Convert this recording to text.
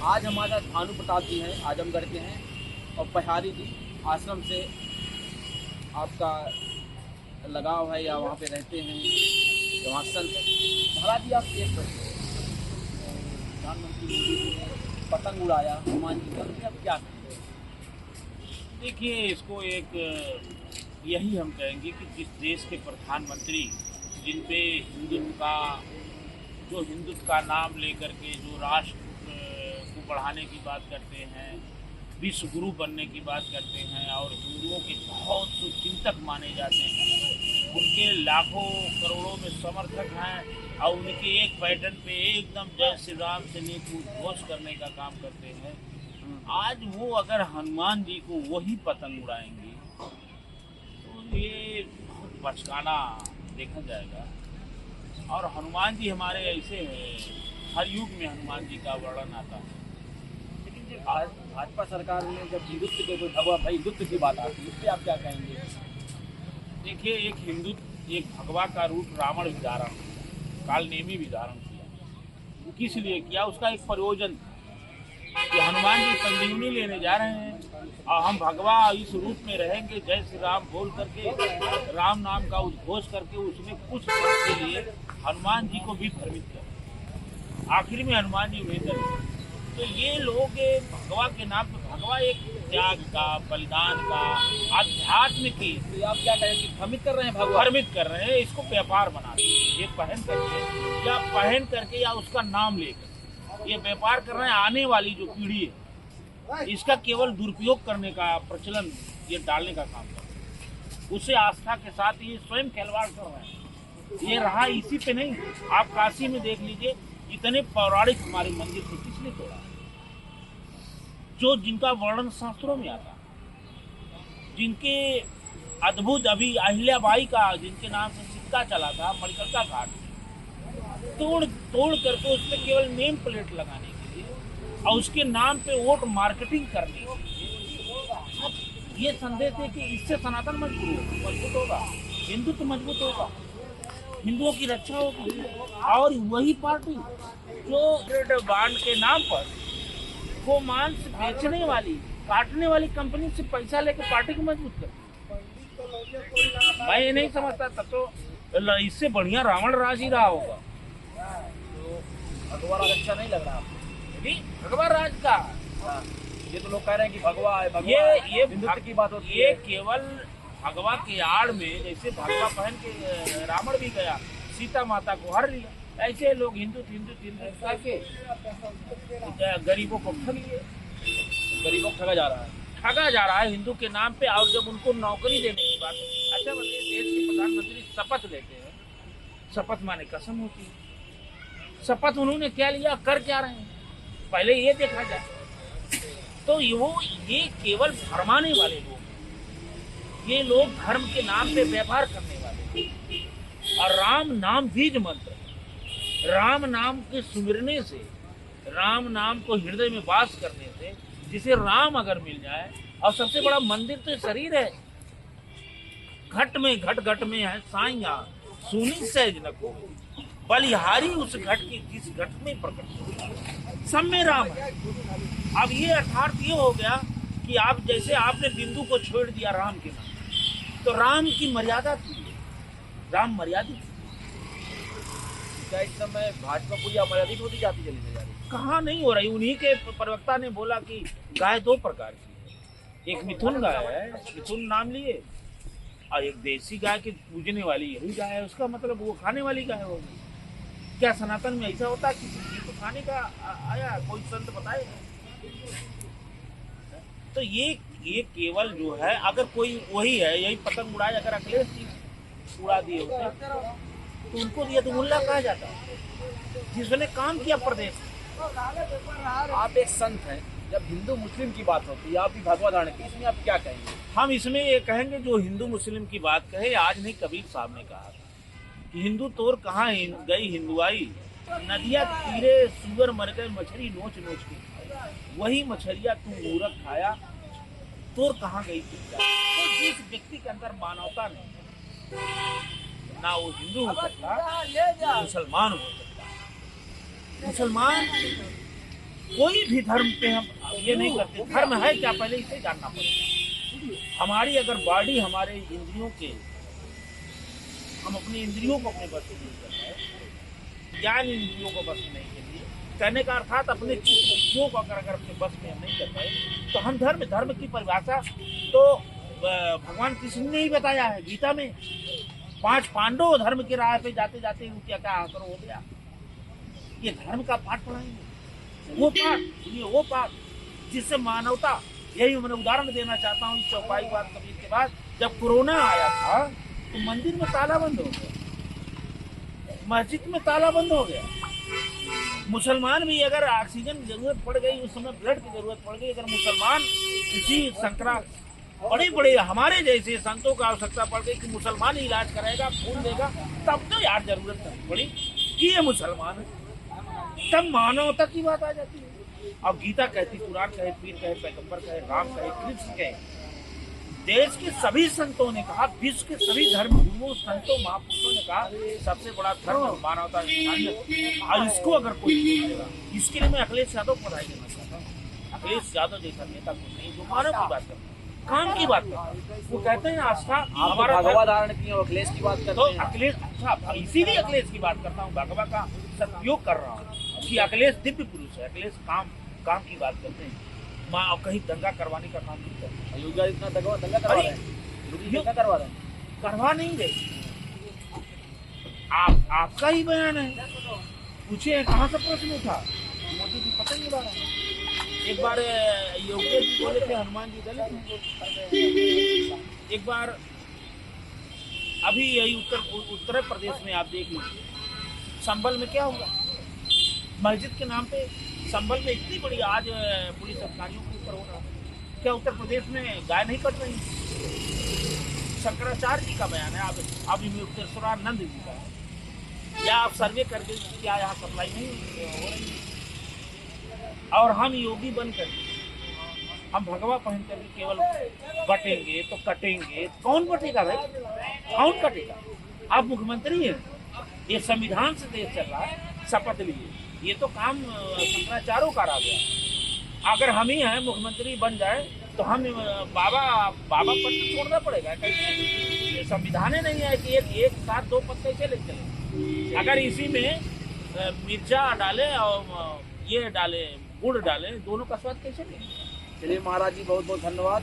आज हमारे साथ भानु प्रताप जी हैं, आजमगढ़ के हैं, और पहाड़ी जी आश्रम से आपका लगाव है या वहाँ पे रहते हैं हिमाचल से। महाराज जी, आप एक प्रधानमंत्री मोदी जी ने पतंग उड़ाया हनुमान जी पर, अब क्या करेंगे? देखिए, इसको एक यही हम कहेंगे कि जिस देश के प्रधानमंत्री जिन पे हिंदुत्व का नाम लेकर के जो राष्ट्र को बढ़ाने की बात करते हैं, विश्व गुरु बनने की बात करते हैं और हिंदुओं के बहुत चिंतक माने जाते हैं, उनके लाखों करोड़ों में समर्थक हैं और उनके एक पैटर्न पे एकदम जय श्री राम से नेक घोष करने का काम करते हैं। आज वो अगर हनुमान जी को वही पतंग उड़ाएंगे तो ये बहुत बचकाना देखा जाएगा। और हनुमान जी हमारे ऐसे हैं, हर युग में हनुमान जी का वर्णन आता है। लेकिन जब भाजपा सरकार ने जब हिंदुत्व के हिंदुत्व की बात आती है, इस पर आप क्या कहेंगे? देखिए, एक भगवा का रूप रावण भी धारण, कालनेमी भी धारण किया। किस लिए किया? उसका एक प्रयोजन था कि हनुमान जी संजीवनी लेने जा रहे हैं और हम भगवा इस रूप में रहेंगे, जय श्री राम बोल करके राम नाम का उद्घोष करके उसमें कुछ पल के लिए हनुमान जी को भी भ्रमित कर आखिर में हनुमान जी उन्हें कर। तो ये लोग भगवा के नाम पे, भगवा एक त्याग का, बलिदान का, आध्यात्म की, तो आप क्या कहेंगे? भ्रमित कर रहे हैं, भगवान भ्रमित कर रहे हैं। इसको व्यापार बना रहे हैं, ये पहन करके या उसका नाम लेकर ये व्यापार कर रहे हैं। आने वाली जो पीढ़ी है इसका केवल दुरुपयोग करने का प्रचलन ये डालने का काम कर रहे हैं, उसे आस्था के साथ ये स्वयं खिलवाड़ कर रहे हैं। ये रहा इसी पे नहीं, आप काशी में देख लीजिए, इतने पौराणिक हमारे मंदिर थे, किस लिए तोड़ा? जो जिनका वर्णन शास्त्रों में आता, जिनके अद्भुत, अभी अहिल्याबाई का जिनके नाम से सिक्का चला था मणिकर्णिका घाट, तोड़ करके उस पर केवल नेम प्लेट लगाने के लिए और उसके नाम पे वोट मार्केटिंग करने के लिए ये संदेश है कि इससे सनातन मजबूत होगा, हिंदुत्व मजबूत होगा, हिंदुओं की रक्षा होगी। और वही पार्टी जो रेड बांड के नाम पर वो मांस बेचने वाली, काटने वाली कंपनी से पैसा लेकर पार्टी को मजबूत करती, मैं ये नहीं समझता। तब तो इससे बढ़िया रावण राज ही रहा होगा। तो भगवा राज अच्छा नहीं लग रहा आपको? भगवा राज का ये तो लोग कह रहे हैं कि भगवा है, ये हिंदुत्व की बात होती ये है। केवल भगवा के आड़ में, जैसे भगवा पहन के रावण भी गया, सीता माता को हर लिया, ऐसे लोग हिंदुत्व करके गरीबों को ठग लिए। गरीबों को ठगा जा रहा है हिंदू के नाम पे। और जब उनको नौकरी देने की बात, अच्छा बताइए, देश के प्रधानमंत्री शपथ लेते हैं, शपथ माने कसम होती है, शपथ उन्होंने क्या लिया, कर क्या रहे हैं, पहले ये देखा जाए। तो ये केवल भरमाने वाले लोग, ये लोग धर्म के नाम पे व्यवहार करने वाले। और राम नाम बीज मंत्र, राम नाम के सुमिरने से, राम नाम को हृदय में वास करने से, जिसे राम अगर मिल जाए, और सबसे बड़ा मंदिर तो शरीर है, घट में है साइया सुनी सहज न को, बलिहारी उस घट की जिस घट में प्रकट हो, सब में राम है। अब ये अर्थात ये हो गया कि आप जैसे आपने बिंदु को छोड़ दिया राम के नाम, तो राम की मर्यादा थी, राम मर्यादित। क्या इस समय भाजपा पूरी अमर्यादित होती जाती चली जा रही? कहाँ नहीं हो रही। उन्हीं के प्रवक्ता ने बोला कि गाय दो प्रकार की है, एक मिथुन गाय है, मिथुन नाम लिए, और एक देसी गाय के पूजने वाली यही गाय है, उसका मतलब वो खाने वाली गाय होगी। क्या सनातन में ऐसा होता कि ये तो खाने का आया, कोई संत बताए? तो ये केवल जो है, अगर कोई वही है, यही पतंग उड़ाए, अगर अखिलेश जी उड़ा दिए होते तो उनको दिया तो मुल्ला कहा जाता, जिसने काम किया प्रदेश। आप एक संत हैं, जब हिंदू मुस्लिम की बात होती है, आप भी भगवा धारण की, इसमें आप क्या कहेंगे? हम इसमें ये कहेंगे, जो हिंदू मुस्लिम की बात कहे, आज नहीं कबीर साहब ने कहा कि हिंदू तोर कहाँ गई हिंदुआई, नदिया तीरे सुगर मर गए, मछली नोच नोच के खाई, वही मछलिया तू मूरख खाया, तोर कहाँ गई चिंता। तो जिस व्यक्ति के अंदर मानवता नहीं, ना वो हिंदू हो सकता, मुसलमान हो सकता। मुसलमान कोई भी धर्म पे हम ये नहीं करते। धर्म है क्या, पहले इसे जानना पड़ेगा। हमारी अगर बॉडी, हमारे इंद्रियों के, हम अपनी इंद्रियों को अपने बस में नहीं कर पाए, ज्ञान इंद्रियों को बस में नहीं कर लिए, कहने का अर्थात अपने चित्तों को अगर अपने बस में हम नहीं कर पाए, तो हम धर्म की परिभाषा तो भगवान कृष्ण ने ही बताया है गीता में। 5 पांडव धर्म के राह पे जाते जाते क्या क्या आकर हो गया। ये धर्म का पाठ पढ़ाएंगे, वो पाठ, ये वो पाठ जिससे मानवता, यही मैं उदाहरण देना चाहता हूँ। चौपाई बात कबीर के बाद जब कोरोना आया था तो मंदिर में ताला बंद हो गया, मस्जिद में ताला बंद हो गया। मुसलमान भी अगर ऑक्सीजन की जरूरत पड़ गई, उस समय ब्लड की जरूरत पड़ गई, अगर मुसलमान किसी संक्रांत बड़े हमारे जैसे संतों का आवश्यकता पड़ गई कि मुसलमान ही इलाज कराएगा, खून देगा, तब तो यार जरूरत नहीं पड़ी कि ये मुसलमान है, तब मानवता की बात आ जाती है। अब गीता कहती, कुरान कहे, पीर कहे, पैगंबर कहे, राम कहे, कृष्ण कहे, देश के सभी संतों ने कहा, विश्व के सभी धर्म गुरुओं, संतों, महापुरुषों ने कहा सबसे बड़ा धर्म मानवता, इंसानियत। और इसको अगर कोई करेगा, इसके लिए मैं अखिलेश यादव को बधाई देना चाहता हूँ। अखिलेश यादव जैसा नेता को नहीं, जो मानव की बात करता है, काम की बात करता है। वो कहते हैं आस्था हमारा भगवत धारण की, अखिलेश की बात करते तो हैं। अखिलेश, अच्छा इसीलिए अखिलेश की बात करता हूँ, भगवा का सदुपयोग कर रहा हूँ कि अखिलेश दिव्य पुरुष है। अखिलेश काम की बात करते हैं, माँ कहीं दंगा करवाने का काम नहीं करते। योगी इतना दंगा करवा रहे हैं, योगी दंगा करवा रहे हैं, करवा नहीं रहे। आपका ही बयान है, पूछिए कहाँ से प्रश्न उठा, मोदी जी पता नहीं रहा। एक बार योगी जी बोले थे हनुमान जी दलित हैं। एक बार अभी यही उत्तर प्रदेश में आप देख लीजिए, संभल में क्या हुआ, मस्जिद के नाम पे संभल में इतनी बड़ी आज पुलिस अधिकारियों के ऊपर हो रहा है। क्या उत्तर प्रदेश में गाय नहीं कट रही? शंकराचार्य जी का बयान है, आप मुक्तेश्वरानंद जी का है, या आप सर्वे करके क्या यहाँ सप्लाई नहीं हो रही है? और हम योगी बनकर, हम भगवा पहन कर केवल बटेंगे तो कटेंगे। कौन बटेगा भाई, कौन कटेगा? आप मुख्यमंत्री हैं, ये संविधान से देश चल रहा है, शपथ लिए, ये तो काम शंकराचार्यों का रह गया। अगर हम ही हैं मुख्यमंत्री बन जाए तो हम बाबा पद तो छोड़ना पड़ेगा। कैसे? संविधान ही नहीं है कि एक साथ 2 पद कैसे ले चले। अगर इसी में मिर्चा डाले और ये डाले, गुड़ डाले, दोनों का स्वाद कैसे लेंगे? चलिए महाराज जी, बहुत बहुत धन्यवाद।